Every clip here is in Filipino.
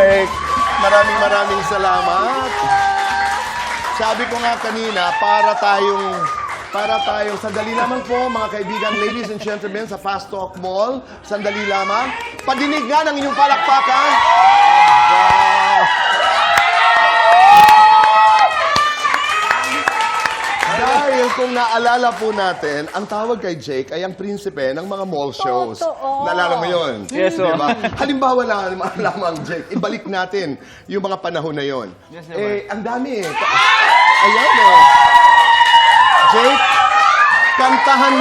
Jake. Maraming salamat. Sabi ko nga kanina, para tayong, sandali lamang po, mga kaibigan, ladies and gentlemen, sa Fast Talk Mall, sandali lamang. Padinig nga ng inyong palakpakan. Wow. Dahil kung naalala po natin, ang tawag kay Jake ay ang prinsipe ng mga mall shows. Totoo. Naalala mo yun? Yes, sir. Diba? Halimbawa lamang, Jake, ibalik natin yung mga panahon na yon. Yes, sir. Ang dami eh. Ayan eh. Jake, kantahan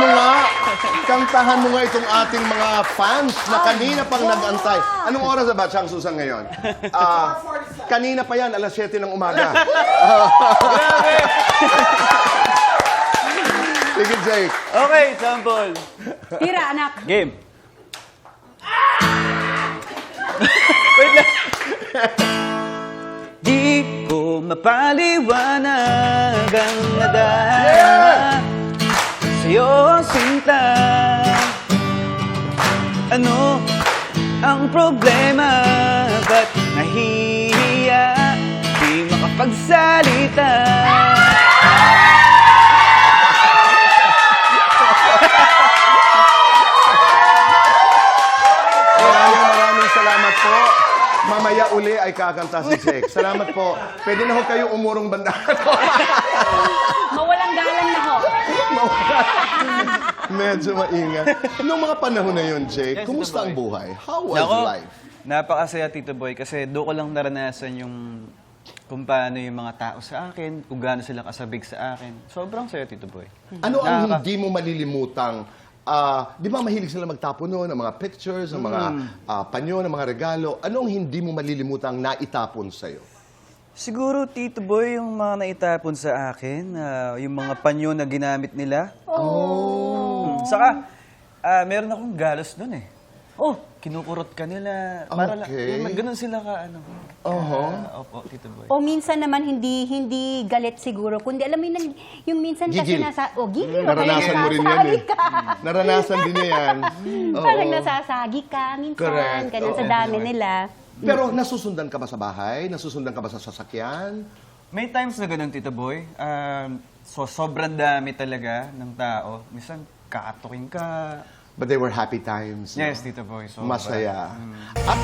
mo nga itong ating mga fans na kanina pang nag-antay. Anong oras na ba, Chang Susan, ngayon? Kanina pa yan, alas 7 ng umaga. Sige, Jake. Okay, sample. Tira, anak. Game. Wait lang. Di ko mapaliwanag ang nadama sa'yo, sinta. Ano ang problema? Ba't nahihiya? Di makapagsalita. Maraming salamat po. Mamaya uli ay kakanta si Jake. Salamat po. Pwede na ho kayo umurong banda. Mawalang galang na ho. Medyo maingat. Noong mga panahon na yun, Jake, kumusta ang buhay? How was life? Napakasaya, Tito Boy, kasi doon ko lang naranasan yung kung paano yung mga tao sa akin, kung gaano sila kasabig sa akin. Sobrang saya, Tito Boy. Ano ang hindi mo malilimutang, di ba mahilig sila magtapon noon, ng mga pictures, ng mga panyo, ng mga regalo. Ano ang hindi mo malilimutang naitapon sa'yo? Siguro, Tito Boy, yung mga naitapon sa akin, yung mga panyo na ginamit nila. Saka, meron akong galos doon eh. Kinukurot ka nila. Para Okay. ganun sila ka, ano. Opo, Tito Boy. O minsan naman hindi galit siguro, kundi alam mo yung minsan kasi Gigil. gigil. Naranasan mo rin yan eh. Naranasan din niya yan. Oo. Parang nasasagi ka minsan, Correct. ganun sa Oo. dami nila. Pero nasusundan ka ba sa bahay? Nasusundan ka ba sa sasakyan? May times na ganun, Tito Boy. So, sobrang dami talaga ng tao. Minsan, kakatukin ka. But they were happy times. no? Yes, Tito Boy. So, Masaya. At